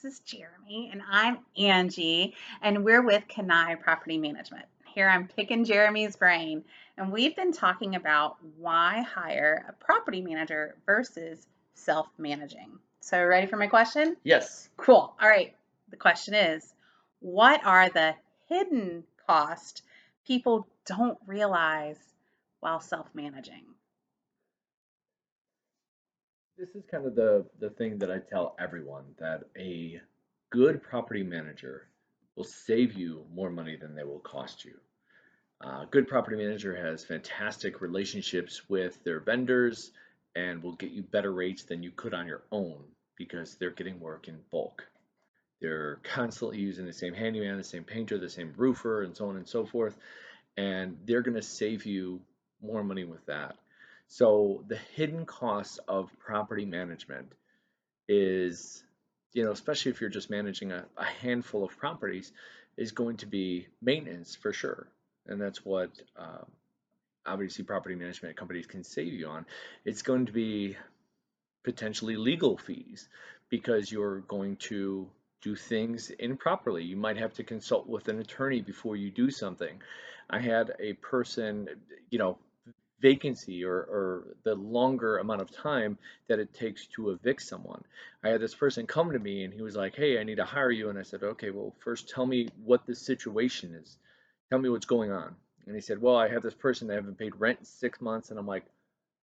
is Jeremy, and I'm Angie, and we're with CANI Property Management. Here I'm picking Jeremy's brain, and we've been talking about why hire a property manager versus self managing. So, ready for my question? Yes. Cool. All right. The question is, what are the hidden costs people don't realize while self managing? This is kind of the thing that I tell everyone that a good property manager will save you more money than they will cost you. A good property manager has fantastic relationships with their vendors and will get you better rates than you could on your own because they're getting work in bulk. They're constantly using the same handyman, the same painter, the same roofer, and so on and so forth, and they're going to save you more money with that. So the hidden cost of property management is, especially if you're just managing a handful of properties, is going to be maintenance for sure. And that's what obviously property management companies can save you on. It's going to be potentially legal fees because you're going to do things improperly. You might have to consult with an attorney before you do something. I had a person, vacancy or the longer amount of time that it takes to evict someone. I had this person come to me and he was like, "Hey, I need to hire you." And I said, "Okay, well, first tell me what the situation is. Tell me what's going on." And he said, "Well, I have this person that haven't paid rent in 6 months." And I'm like,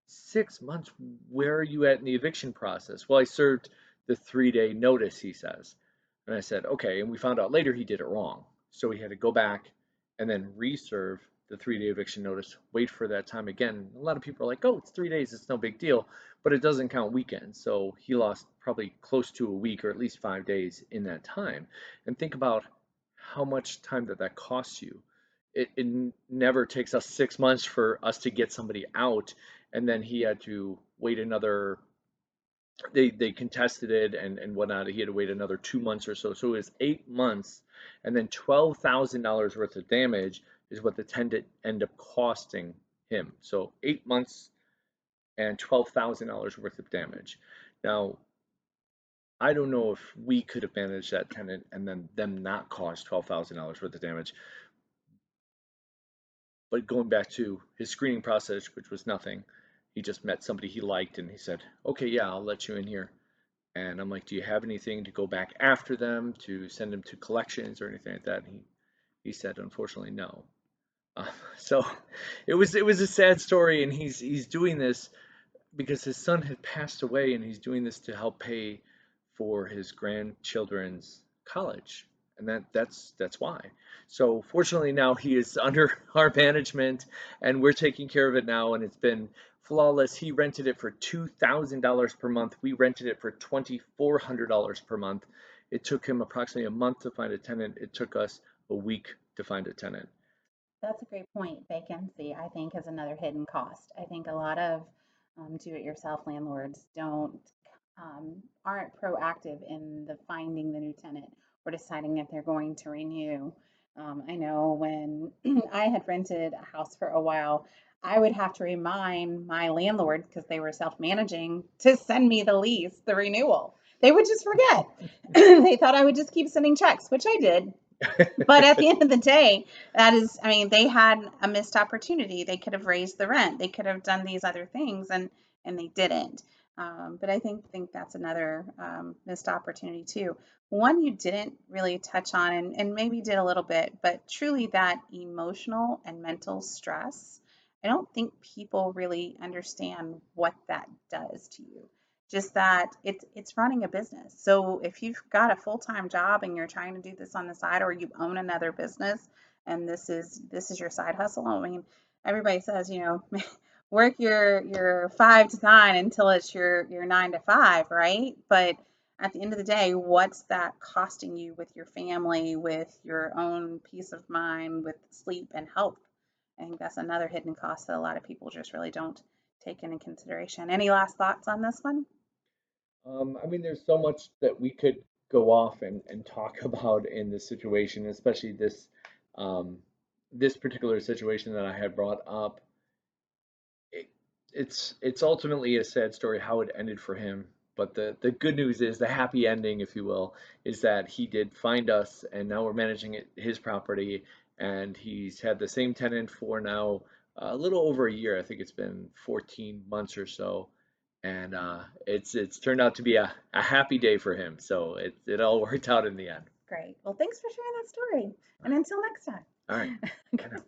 6 months? Where are you at in the eviction process? Well, I served the 3-day notice, he says. And I said, okay. And we found out later he did it wrong. So he had to go back and then reserve the 3-day eviction notice, wait for that time again. A lot of people are like, oh, it's 3 days, it's no big deal. But it doesn't count weekends. So he lost probably close to a week or at least 5 days in that time. And think about how much time that costs you. It never takes us 6 months for us to get somebody out, and then he had to wait another. They contested it and whatnot. He had to wait another 2 months or so. So it was 8 months, and then $12,000 worth of damage is what the tenant ended up costing him. So 8 months and $12,000 worth of damage. Now I don't know if we could have managed that tenant and then them not cause $12,000 worth of damage. But going back to his screening process, which was nothing, he just met somebody he liked and he said, okay, yeah, I'll let you in here. And I'm like, do you have anything to go back after them to send them to collections or anything like that? And he said, unfortunately, no. Uh, so it was a sad story, and he's doing this because his son had passed away, and he's doing this to help pay for his grandchildren's college, and that's why. So fortunately now he is under our management, and we're taking care of it now, and it's been flawless. He rented it for $2,000 per month. We rented it for $2,400 per month. It took him approximately a month to find a tenant. It took us a week to find a tenant. That's a great point. Vacancy, I think, is another hidden cost. I think a lot of do-it-yourself landlords aren't proactive in the finding the new tenant or deciding if they're going to renew. I know when I had rented a house for a while, I would have to remind my landlord because they were self-managing to send me the lease, the renewal. They would just forget. They thought I would just keep sending checks, which I did. But at the end of the day, that is, I mean, they had a missed opportunity. They could have raised the rent. They could have done these other things, and they didn't. But I think that's another missed opportunity too. One you didn't really touch on, and maybe did a little bit, but truly that emotional and mental stress. I don't think people really understand what that does to you. Just that it's running a business. So if you've got a full-time job and you're trying to do this on the side, or you own another business and this is your side hustle, I mean, everybody says, work your 5 to 9 until it's your 9 to 5, right? But at the end of the day, what's that costing you with your family, with your own peace of mind, with sleep and health? I think that's another hidden cost that a lot of people just really don't take into consideration. Any last thoughts on this one? I mean, there's so much that we could go off and talk about in this situation, especially um, this particular situation that I had brought up. It, it's ultimately a sad story how it ended for him, But the good news is the happy ending, if you will, is that he did find us, and now we're managing his property, and he's had the same tenant for now a little over a year. I think it's been 14 months or so, and it's turned out to be a happy day for him. So it all worked out in the end. Great. Well, thanks for sharing that story. And until next time. All right. Bye now.